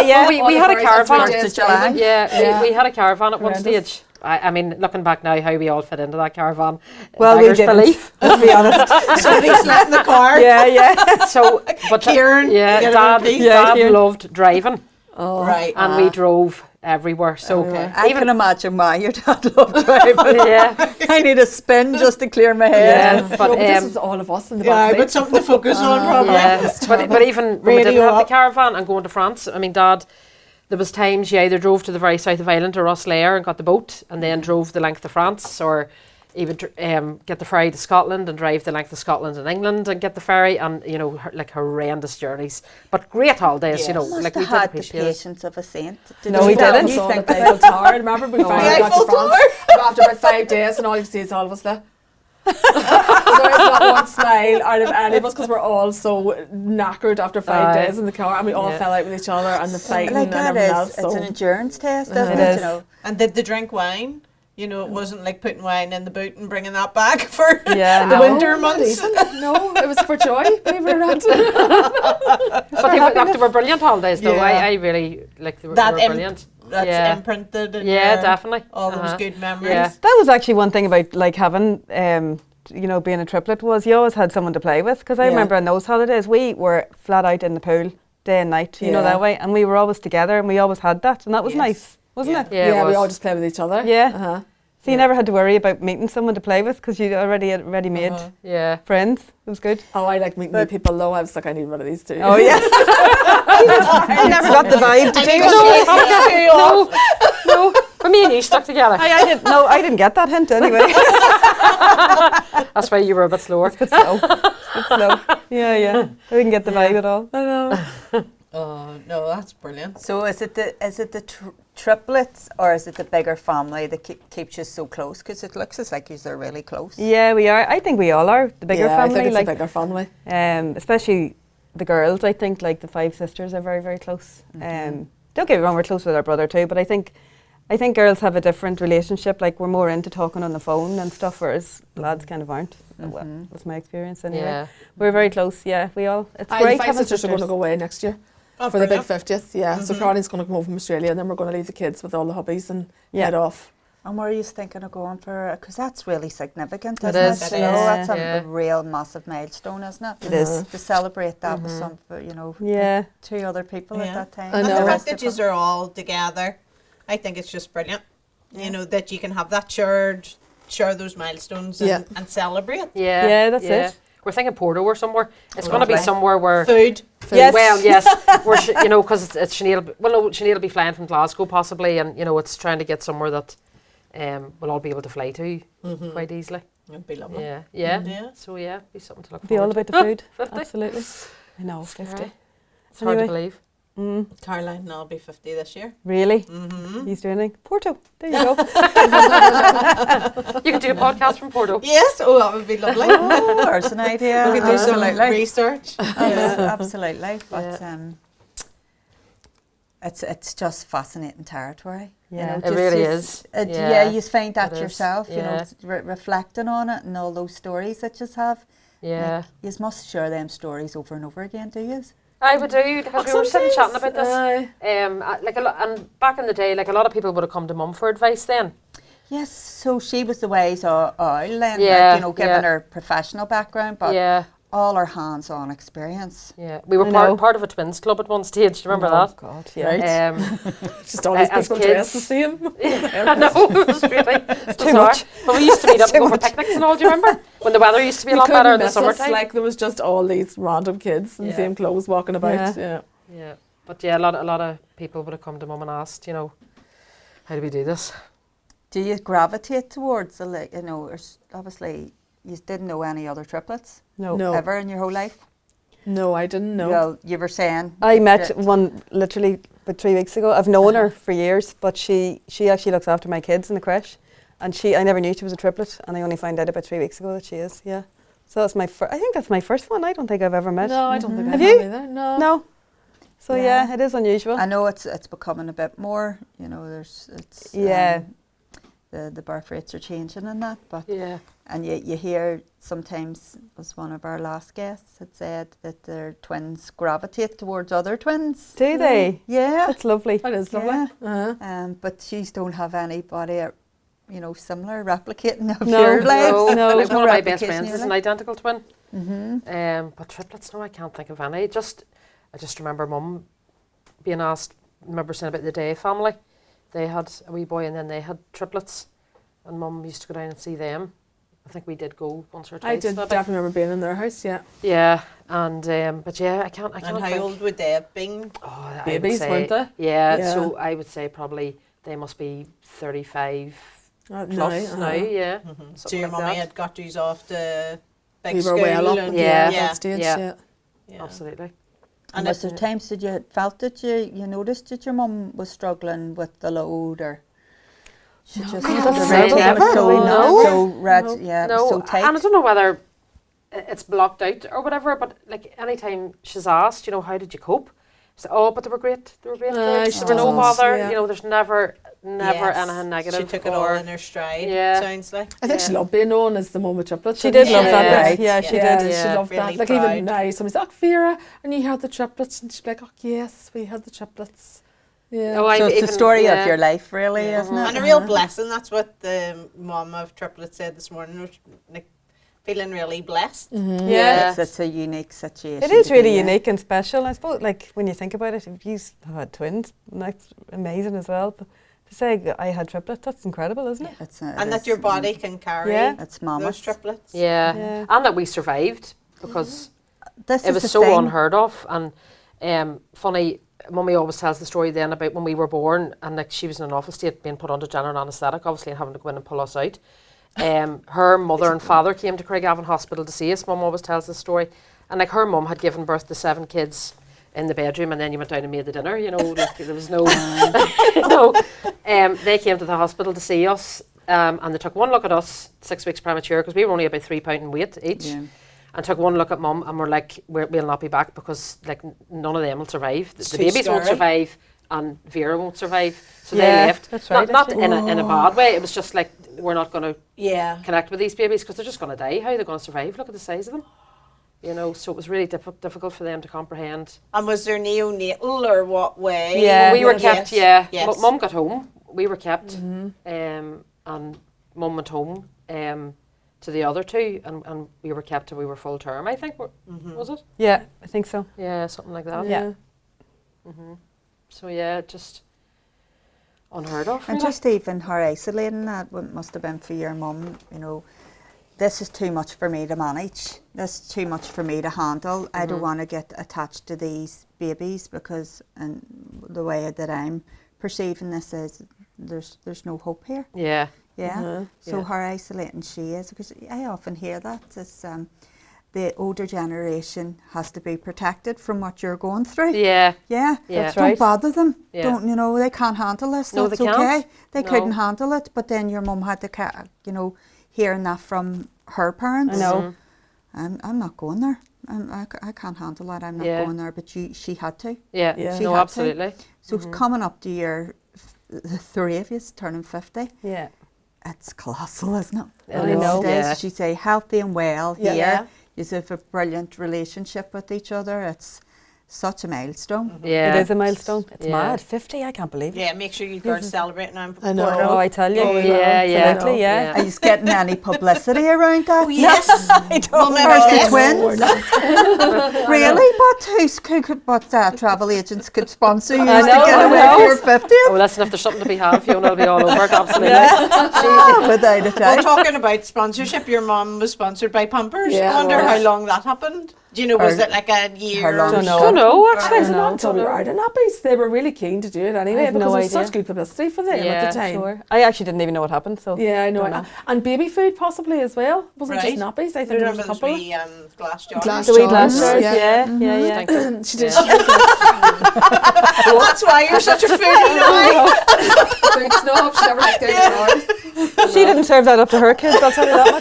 Yeah. All We the had a ferries, caravan. that's what it is, July. Yeah, we had a caravan at one Horrendous. stage. I mean, looking back now, how we all fit into that caravan. well, we beggars didn't, belief. let's be honest. Somebody slept in the car. Yeah. So, but Kieran, yeah, get Dad, everybody. Yeah, Kieran. loved driving, Right. and we drove everywhere. So, I can imagine why your dad loved driving. yeah, I need a spin just to clear my head. yeah, But but this was all of us in the Yeah, back but something to focus on probably. yeah, but even when we didn't Radio have the up. caravan and going to France, I mean, Dad, there was times you either drove to the very south of Ireland or Rosslare and got the boat and then drove the length of France, or even get the ferry to Scotland and drive the length of Scotland and England and get the ferry, and you know, like horrendous journeys, but great holidays. You know, Must like we have did had the appreciate it. patience of a saint. Did No, you we feel- didn't. you Saw think the about- Eiffel Tower. Remember we finally got Eiffel to France. After about 5 days, and all you see is all of us there. There is not one smile out of any of us because we're all so knackered after 5 Aye. days in the car, and we all Yeah. fell out with each other and the fighting Like and that everything is, else. it's So an endurance test, isn't It it? is. You know? And did they drink wine? You know, it wasn't like putting wine in the boot and bringing that back for Yeah, the no. winter not months. even. No, it was for joy. Believe it or not. But they were brilliant holidays, though. Yeah. I really like they were That brilliant. That's Yeah. imprinted in Yeah, your- definitely. all those Uh-huh. good memories. Yeah. That was actually one thing about like having, you know, being a triplet, was you always had someone to play with. Because I Yeah. remember on those holidays, we were flat out in the pool day and night, you know, Yeah. that way. And we were always together and we always had that. And that was Yes. nice, wasn't Yeah. it? Yeah, Yeah, it we was. all just play with each other. Yeah. Uh-huh. So you never had to worry about meeting someone to play with because you already had ready-made Yeah. friends. It was good. Oh, I like meeting new people though. I was like, I need one of these too. Oh, yeah. I never got the vibe. Did you? No, but me and you stuck together. I didn't. No, I didn't get that hint anyway. That's why you were a bit slower. It's slow. Yeah. I didn't get the vibe at all. I know. Oh no, that's brilliant. So is it the triplets or is it the bigger family that keeps you so close? Because it looks as like you're really close. Yeah, we are. I think we all are. The bigger Yeah, family, I think it's like a bigger family. Especially the girls. I think like the 5 sisters are very, very close. Don't get me wrong, we're close with our brother too, but I think girls have a different relationship. Like we're more into talking on the phone and stuff, whereas lads kind of aren't. Well, that's my experience anyway. Yeah. We're very close. Yeah, we all. It's The great 5 having sisters are going to go away next year Oh, for the big brilliant. 50th. Yeah, so Crowley's going to come over from Australia, and then we're going to leave the kids with all the hubbies and Yeah. head off. And where are you thinking of going for? Because that's really significant, It isn't it? is. You It know, is. that's Yeah. a real massive milestone, isn't it? It is. To celebrate that with some, you know, Yeah. 2 other people Yeah. at that time. I And know. the The fact rest that of you are all together, I think it's just brilliant. You know, that you can have that share those milestones and, Yeah. and celebrate. Yeah. Yeah, that's it. We're thinking Porto or somewhere. It's going to be Lovely. somewhere where. Food. Yes. Well, yes, you know, because it's Sinead. Well, no, Sinead will be flying from Glasgow possibly, and you know, it's trying to get somewhere that we'll all be able to fly to quite easily. It'd be lovely. Yeah. Yeah. So yeah, be something to look Be all forward about the food. 50. Absolutely. I know, 50. to. It's hard to Anyway. believe. Caroline and I'll be 50 this year. Really? He's doing it. Porto. There you go. You could do a podcast from Porto. Yes, oh, that would be lovely. Oh, there's an idea. We could do some Absolutely. research. Absolutely. But it's just fascinating territory. Yeah. It really is. Yeah, you find that it is. yourself, you know, Yeah. reflecting on it and all those stories that you have. Yeah. You must share them stories over and over again, do you? I would do, because we were sitting chatting about this. Aye. Like and back in the day, like a lot of people would have come to mum for advice then. Yes, so she was the wise owl then, like, Yeah, you know, given yeah. her professional background, but Yeah, all her hands-on experience. yeah. We were I know. part of a twins club at one stage. Do you remember Oh, that? God, yeah. Right. Just all these as people kids. dressed the same. I know, it was really Too bizarre. much. But we used to meet up Too and go for much. picnics and all, do you remember? When the weather used to be a You lot better couldn't in the miss us, summertime. like there was just all these random kids in the Yeah. same clothes walking about. Yeah. Yeah. Yeah, but yeah, a lot of people would have come to mum and asked, you know, how do we do this? Do you gravitate towards, like, you know, obviously you didn't know any other triplets No. No. ever in your whole life? No, I didn't know. Well, you were saying. I met that- one literally about 3 weeks ago. I've known her for years, but she actually looks after my kids in the creche, and I never knew she was a triplet, and I only found out about 3 weeks ago that she is. Yeah, so that's I think that's my first one. I don't think I've ever met. No, I don't think I Have have you? either. No. No. So Yeah. yeah, it is unusual. I know it's becoming a bit more, you know, it's Yeah. the birth rates are changing and that, but Yeah. and you hear sometimes, as one of our last guests had said, that their twins gravitate towards other twins. Do they? Yeah. That's lovely. That is lovely. Yeah. Uh-huh. But she's don't have anybody, you know, similar replicating of No. your lives. No, No. like one of my best replication friends of is your an life. identical twin. Mm-hmm. But triplets, no, I can't think of any. I just remember mum being asked, remember saying about the Day family. They had a wee boy and then they had triplets. And mum used to go down and see them. I think we did go once or twice. I did maybe. definitely remember being in their house. Yeah. Yeah, and but yeah, I can't And think. how old would they have been? Oh, I would Babies, say- weren't they? Yeah, Yeah. so I would say probably they must be 35 No, plus now, yeah. So Something your like mummy that. had got you off the big We school. were well up. and Yeah. At that stage. Yeah. Yeah. yeah. Absolutely. And was there times that you felt that you noticed that your mum was struggling with the load, or she just I the don't red know. tape was so No. so red, No. yeah, it No, was so tight. and I don't know whether it's blocked out or whatever, but like anytime she's asked, you know, how did you cope? She said, oh, but they were great. They were great kids. she There were no doesn't, bother. yeah. You know, there's never Yes. anything negative. She took it all or- in her stride, Yeah. sounds like. I think she loved being known as the mum with triplets. She didn't did love that Yeah. bit. Yeah, she Yeah, did. she Yeah. loved Really that. Like proud. even now, somebody's like, Vera, and you had the triplets, and she'd be like, oh yes, we had the triplets. Yeah. Oh, So I've it's the even- story yeah. of your life, really, Yeah. isn't it? And a real blessing, that's what the mum of triplets said this morning, was like, feeling really blessed. Yeah. It's a unique situation. It is to be really in. unique and special. I suppose, like, when you think about it, if you have had twins, that's amazing as well. But to say I had triplets, that's incredible, isn't it? It And that is, your body can carry Yeah. It's those mammoth. triplets. Yeah. Yeah. And that we survived because This it is was the so thing. unheard of. And funny, Mummy always tells the story then about when we were born and like she was in an awful state being put under general anaesthetic, obviously, and having to go in and pull us out. Her mother and father came to Craigavon Hospital to see us. Mum always tells the story. And like her mum had given birth to 7 kids in the bedroom, and then you went down and made the dinner, you know, like there was no, no. They came to the hospital to see us, and they took one look at us, 6 weeks premature, because we were only about 3 pound in weight each. Yeah. And took one look at mum and were like, we'll not be back because like none of them will survive. The too babies won't scary. survive and Vera won't survive. So Yeah, they left. that's right, Not actually. in a bad way. It was just like, we're not going to Yeah. connect with these babies because they're just going to die. How are they going to survive? Look at the size of them. You know, so it was really difficult for them to comprehend. And was there neonatal or what way? Yeah. We were kept, yeah. Yes. Mum got home. We were kept. And mum went home to the other 2 and we were kept till we were full term, I think. Was it? Yeah, I think so. Yeah, something like that. Yeah. So yeah, just unheard of. And really. just even her isolating that must have been for your mum, you know, this is too much for me to manage. This is too much for me to handle. I don't want to get attached to these babies because, and the way that I'm perceiving this is there's no hope here. Yeah. Yeah. So Yeah. how isolating she is, because I often hear that it's, the older generation has to be protected from what you're going through. Yeah. Yeah, Yeah. That's don't right. bother them. Yeah. Don't, you know, they can't handle this. No, That's they can't. okay. They No. couldn't handle it. But then your mum had to, you know, hearing that from her parents. I know. I'm not going there. I can't handle that. I'm not Yeah. going there. But she had to. Yeah. Yeah. She No, had to. absolutely. So coming up to the 3 of you turning 50, Yeah. it's colossal, isn't it? I know. It is. Yeah. She say healthy and well Yeah. here. Yeah. You have a brilliant relationship with each other. It's such a milestone. Yeah. It is a milestone. It's Yeah. mad. 50, I can't believe it. Yeah, make sure you girls celebrate now. I know. Oh, I tell you. Yeah. Absolutely, yeah. Are you getting any publicity around that? Oh, yes. Well, there's the twins. Really? But travel agents could sponsor you to know, get I away know. for your 50th? Oh, listen, if there's something to be had, Fiona will be all over it, absolutely. Without a Well, doubt. talking about sponsorship, your mum was sponsored by Pampers. Yeah, I wonder it was. how long that happened. Do you know, was How- it like a year? how long? or Don't know. so? Don't know, actually. It's not until we were out in nappies. They were really keen to do it anyway have no because it was idea. such good publicity for them Yeah, at the time. Sure. I actually didn't even know what happened, so. Yeah, I know. Don't know. And baby food possibly as well. Wasn't Right. just nappies. I I think there was remember a those couple. wee glass jars. Glass The wee glass jars, jars, yeah. yeah. She did. Well, that's why you're such a foodie now. Food snob. She never liked jars. She didn't serve that up to her kids, I'll tell you that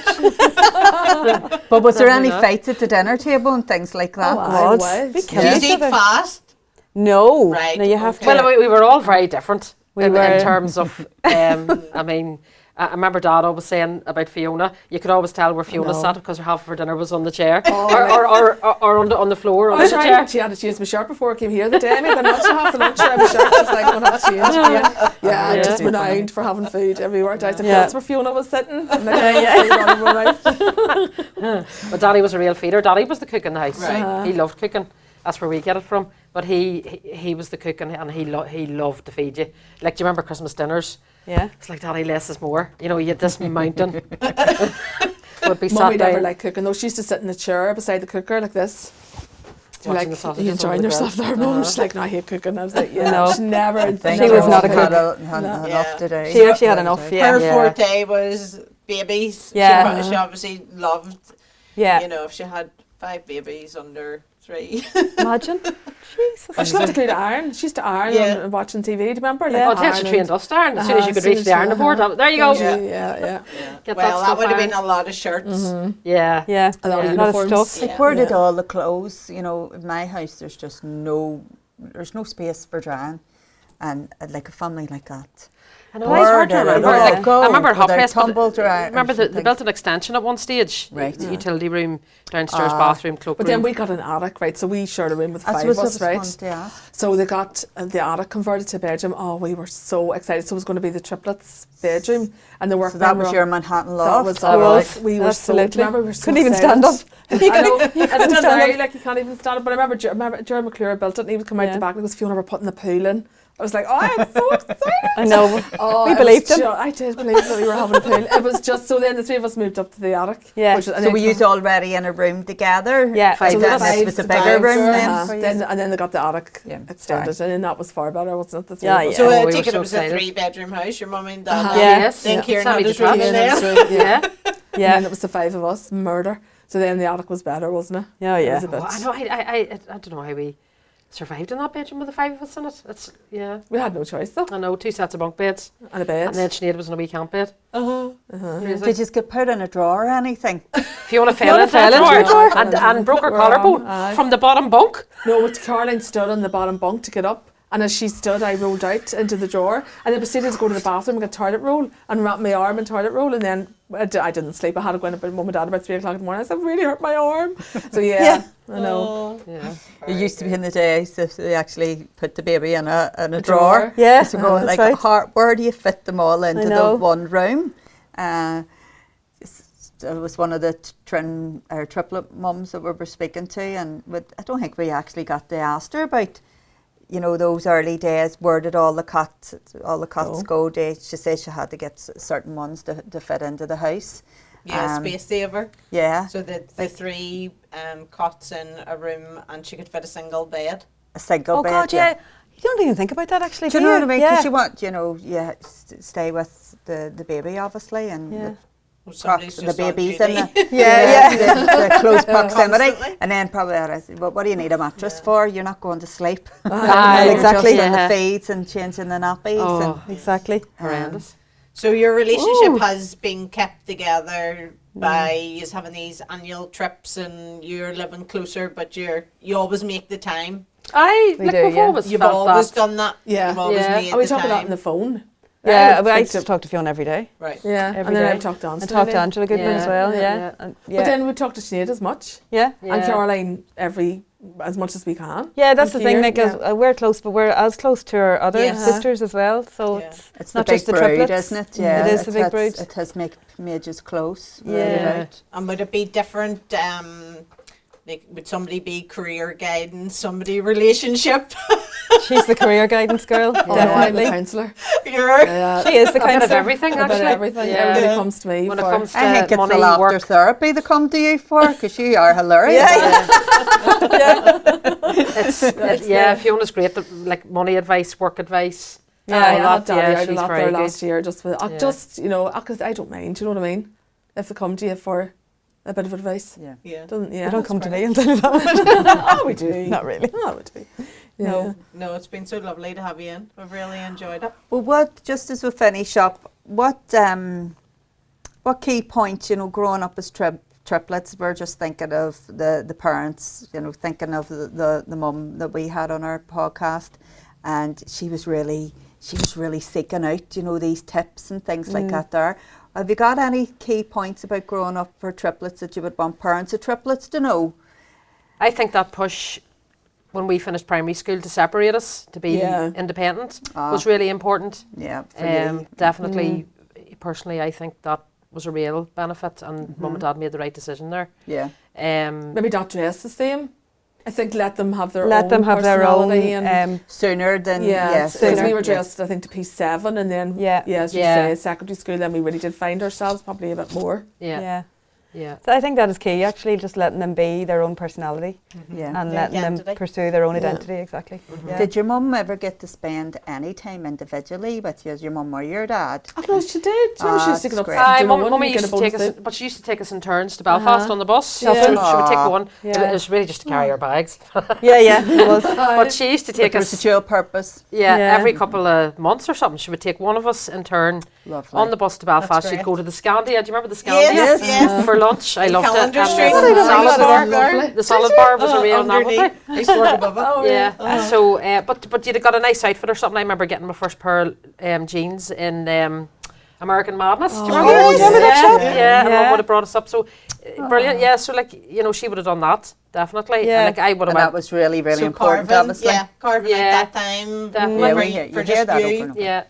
much. But was there Probably any not. fights at the dinner table and things like that? God. was. Be Do careful. you eat fast? No. Right, No, you have okay. to. Well, we were all very different in were. terms of, I mean, I remember Dad always saying about Fiona, you could always tell where Fiona sat because half of her dinner was on the chair or on the floor, on I the tried. chair. She had to change my shirt before I came here the day. I made the lunch half for lunch. I my shirt was like, I'm going to have to change again. Yeah, Yeah. just renowned for having food everywhere. I said, Yeah. that's where Fiona was sitting. And But Daddy was a real feeder. Daddy was the cook in the house. Right. He loved cooking. That's where we get it from. But he was the cook and he loved to feed you. Like, do you remember Christmas dinners? Yeah. It's like Daddy, less is more. You know, you had this mountain. Would be sat Mummy never down. liked cooking though. She used to sit in a chair beside the cooker like this. Watching Like, the are sausages you on enjoying the yourself grill. there, Mum? She's like, no, I hate cooking. I was like, yeah, No. she never. She was not a cook. Had No. enough to do. She actually had enough, yeah. Her Yeah. forte was babies. Yeah. She obviously loved, Yeah. you know, if she had 5 babies under 3. Imagine. Jesus. Oh, she loved to glue to iron. She used to iron Yeah. and watching TV. Do you remember? Yeah. Oh, that's a tree and dust iron. As soon as you could reach the iron board, there you go. Yeah, yeah. Get Well, that stuff would have ironed. been a lot of shirts. Yeah. Yeah. A lot of A lot of uniforms. stuff. Like, where did all the clothes, you know, in my house, there's just there's no space for drying. And like a family like that. I know, it's hard to Where did it remember. all Like, go? I remember Hot Were they Press. but tumble dry remember and they things? built an extension at one stage. Right. The utility room, downstairs bathroom, cloakroom. But then we got an attic, right? So we shared a room with 5 That's of what I us, was right? wanting to ask. So they got the attic converted to a bedroom. Oh, we were so excited. So it was going to be the triplets bedroom, and the work. So that was your Manhattan That loft? was It was, We were so. absolutely. Do you remember we were so Couldn't even excited? stand up. I know. couldn't It's still stand there, up. like you can't even stand up. But I remember Jerry McClure built it, and he would come out Yeah. the back, and it was Fiona were putting the pool in. I was like, oh, I'm so excited. I know. Oh, We it believed was him. I did believe that we were having a pool. It was just so. Then the 3 of us moved up to the attic. Yeah. which was- and So then were you already in a room together? Yeah. So So then the this was a five bigger room Uh-huh. then? And then they got the attic Yeah, extended, sorry. and that was far better, wasn't it? The 3 Yeah, of us? yeah. So Oh, I we take were it so was a excited. 3-bedroom house, your mum and dad. Uh-huh. had- Yeah. Yes. Then Yeah. Kieran Sammy had his the room Trash. in And there. then it was- Yeah. And Yeah. then it was the 5 of us, murder. So then the attic was better, wasn't it? Yeah, It yeah. was a bit- Oh, I know. I don't know how we survived in that bedroom with the 5 of us in it. It's We had no choice though. I know, 2 sets of bunk beds, And a bed. and then Sinead was in a wee camp bed. Crazy. Did you get put in a drawer or anything? Fiona fell into that fell into drawer the and broke her We're collarbone on, aye. from the bottom bunk. No, it's Caroline stood on the bottom bunk to get up. And as she stood, I rolled out into the drawer and then proceeded to go to the bathroom and get toilet roll and wrap my arm in toilet roll. And then I didn't sleep. I had to go in with mum and dad about 3 o'clock in the morning. I said, "I've really hurt my arm." So yeah. I know. Yeah. It used to be in the days that they actually put the baby in a drawer. drawer. Yeah, So going that's like, right. where do you fit them all into the know. one room? It was one of the triplet mums that we were speaking to, and I don't think we actually got to ask her about, you know, those early days. Where did all the cots go? She said she had to get certain ones to fit into the house. Yeah, space saver. Yeah, So the 3 cots in a room, and she could fit a single bed. a single Oh bed. God, yeah. You don't even think about that actually. Do you know what I mean? Because Yeah. you want, you know, stay with the baby obviously, and Yeah. Well, somebody's the just on babies in duty. the close proximity, Constantly. and then probably what do you need a mattress for? You're not going to sleep. Aye, You're exactly. just in Yeah. the feeds and changing the nappies. Oh. Exactly. Horrendous. So your relationship Ooh. has been kept together by you having these annual trips, and you're living closer, but you always make the time. We do, we've yeah. always You've felt always that. done that. Yeah. You've always Yeah. made And we the talk about that time. on the phone. Yeah, I I think talk to Fiona every day. Right. Yeah. Every And then I day. talked to And Angela. talk to Angela Goodman as well. Yeah. Yeah. And, yeah. But then we talked to Sinead as much. yeah. And Caroline every as much as we can. Yeah, that's the Like thing. here, Like yeah. we're close, but we're as close to our other Yes. sisters as well. So Yeah. It's not the big just the brood, triplets. isn't it? Yeah, It is the big has- brood. It has made us close. Yeah. Right. And would it be different? Like, would somebody be career guidance, somebody relationship? she's the career guidance girl. Oh, no, I'm the Definitely, counsellor. You're Yeah. she is the A bit of counsellor. everything, About actually. everything. Yeah. Everybody comes to me When for. it comes to I think it's money, the laughter work. therapy they come to you for, because you are hilarious. Fiona's great. Like money advice, work advice. Yeah, all I had that, Daddy out she's a lot very there good. last year, just with, Yeah. just, you know, because I don't mind, you know what I mean? If they come to you for a bit of advice. Yeah. Yeah. Doesn't, yeah. They don't come to me and tell you that. Oh, we do. Not really. Oh, we do. Yeah. No, it's been so lovely to have you in. We've really enjoyed it. Well, what, just as we finish up, what key points, you know, growing up as triplets, we're just thinking of the parents, you know, thinking of the mum that we had on our podcast, and she was really seeking out, you know, these tips and things like that there. Have you got any key points about growing up for triplets that you would want parents of triplets to know? I think that push when we finished primary school to separate us, to be Yeah. independent, was really important. Yeah, for you. Definitely, personally, I think that was a real benefit, and Mum and Dad made the right decision there. Yeah. Maybe Maybe not dress the same. I think let them have their Let own them have their own. personality and Sooner than, because sooner. we were dressed, I think, to P7, and then, Yeah. as you Yeah. say, secondary school, then we really did find ourselves probably a bit more. yeah. So I think that is key, actually, just letting them be their own personality Yeah. and Their letting them identity. pursue their own Yeah. identity, exactly. Yeah. Did your mum ever get to spend any time individually with you, as your mum or your dad? I know she did. You know, she used to that's get up great. to dinner one Mummy and get used a to take bonus us, soup. but she used to take us in turns to Belfast on the bus. Yeah. So she would take one. Yeah. It was really just to carry our bags. Yeah, it was. But she used to take There was a us, dual purpose. Yeah. every couple of months or something. She would take one of us in turn Lovely. on the bus to Belfast. She'd great. go to the Scandia. Do you remember the Scandia? Yes. Yes. For lunch. I loved it. Calendar And Street. the I don't salad know bar. that. Lovely. The salad bar was a real novelty. Underneath. I used to work above it. Yeah. So, but you'd have got a nice outfit or something. I remember getting my first pair of jeans in American Madness. Do you remember? yes. Do you remember that Yeah. shop? Yeah. And Yeah. Mum would have brought us up. So brilliant. Yeah. So like she would have done that definitely. Yeah. And like I would And have. that was really, really So important, carving, obviously. carving Yeah. at that time. Definitely. Yeah, for- we hear, for you just hear that you. over and over. Yeah.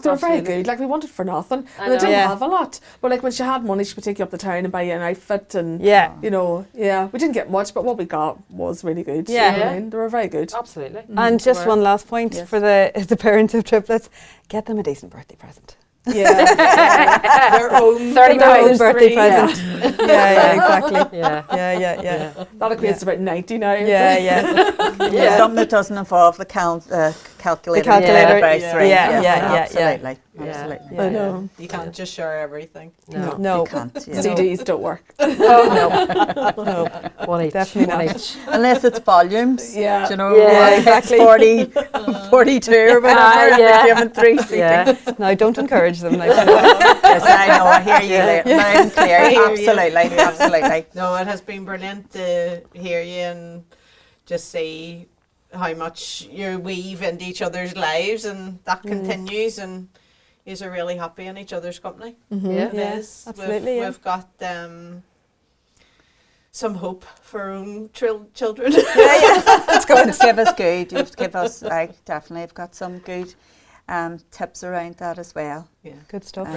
They were very Absolutely. good. Like, we wanted for nothing. I And they know. didn't Yeah. have a lot. But like when she had money, she would take you up the town and buy you an outfit, and Yeah. you know, we didn't get much, but what we got was really good. Yeah. You know what I mean? They were very good. Absolutely. And just one last point Yes. for the parents of triplets: get them a decent birthday present. Yeah. Their own 30 Their own pounds. birthday three, present. Yeah, exactly. Yeah. Yeah. That equates to about 90 now. Yeah. Yeah. Something that doesn't involve the calculator. The calculator, divided by yeah. three. Yeah, Yes, yeah. absolutely. Yeah. Absolutely. I know. You can't just share everything. No. No. You can't. Yeah. CDs don't work. No. One each. Definitely One not. each. Unless it's volumes. Yeah. Do you know, Yeah, like exactly. it's 40, 42 or whatever, and yeah. they're given 3 seatings. Yeah. No, don't encourage them. Like, Yes, I know. I hear you there. Loud and clear. I hear you. Absolutely. Absolutely. No, it has been brilliant to hear you and just see how much you weave into each other's lives, and that continues, and yous are really happy in each other's company. Yeah. It Yeah, is. absolutely, yeah. We've got some hope for our own children. It's going to give us good. You've give us. I definitely have got some good tips around that as well. good stuff.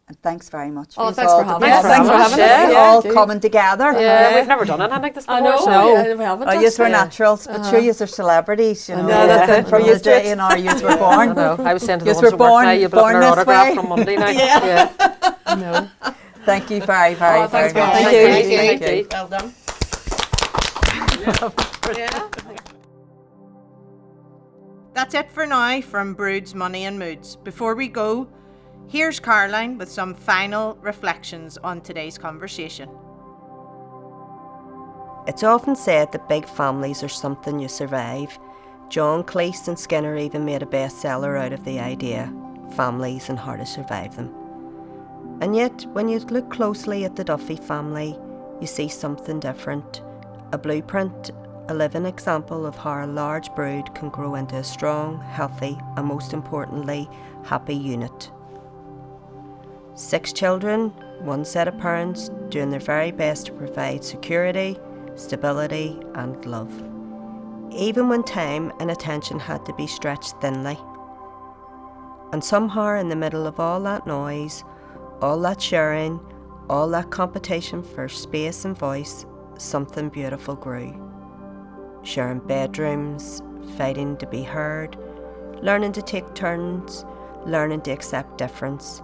And thanks very much. Oh, yous thanks all for having to be us. Thanks for having us. all Yeah, all indeed. coming together. Yeah, we've never done anything like this before. I know. so- No. Yeah, we haven't. Oh, yous were actually. naturals, but sure, yous are celebrities, you know. know, that's it. From We're the used to it. day in our yous were I born. know. I was saying to the Yes, ones we're at work born- now, you'll be looking born at our this autograph way. from Monday now. Yeah. No. Thank you very, very, Oh, thanks very very much. much. Thank you. Thank you. Well done. That's it for now from Broods, Money and Moods. Before we go, here's Caroline with some final reflections on today's conversation. It's often said that big families are something you survive. John Cleese and Skinner even made a bestseller out of the idea, families and how to survive them. And yet, when you look closely at the Duffy family, you see something different, a blueprint, a living example of how a large brood can grow into a strong, healthy, and most importantly, happy unit. 6 children, 1 set of parents, doing their very best to provide security, stability and love, even when time and attention had to be stretched thinly. And somehow in the middle of all that noise, all that sharing, all that competition for space and voice, something beautiful grew. Sharing bedrooms, fighting to be heard, learning to take turns, learning to accept difference,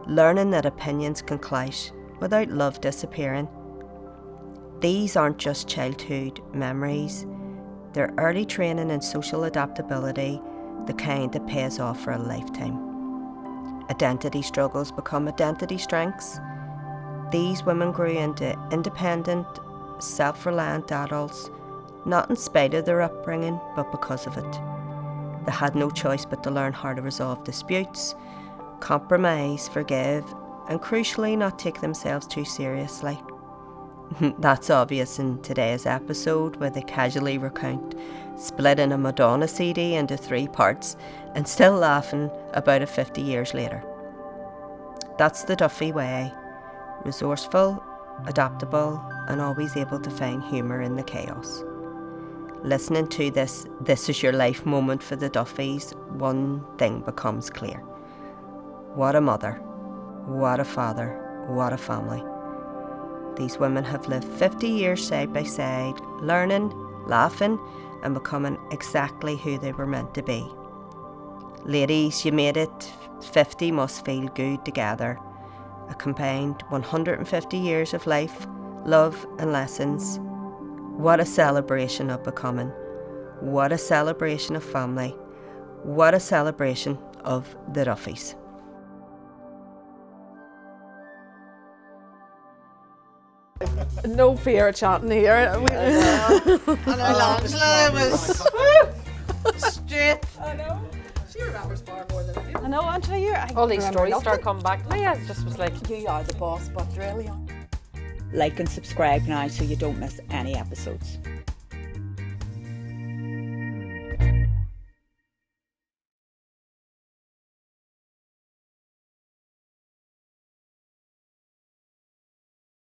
learning that opinions can clash without love disappearing. These aren't just childhood memories, they're early training in social adaptability, the kind that pays off for a lifetime. Identity struggles become identity strengths. These women grew into independent, self-reliant adults, not in spite of their upbringing, but because of it. They had no choice but to learn how to resolve disputes, compromise, forgive, and crucially not take themselves too seriously. That's obvious in today's episode, where they casually recount splitting a Madonna CD into 3 parts and still laughing about it 50 years later. That's the Duffy way: resourceful, adaptable, and always able to find humour in the chaos. Listening to this is your life moment for the Duffys, one thing becomes clear. What a mother, what a father, what a family. These women have lived 50 years side by side, learning, laughing, and becoming exactly who they were meant to be. Ladies, you made it. 50 must feel good together. A combined 150 years of life, love and lessons. What a celebration of becoming. What a celebration of family. What a celebration of the Duffys. No fear of chatting here. And Angela was straight. I know. She remembers far more than I do. I know, Angela, All these stories start coming back to me. I just was like, You are the boss, but really. Like and subscribe now so you don't miss any episodes.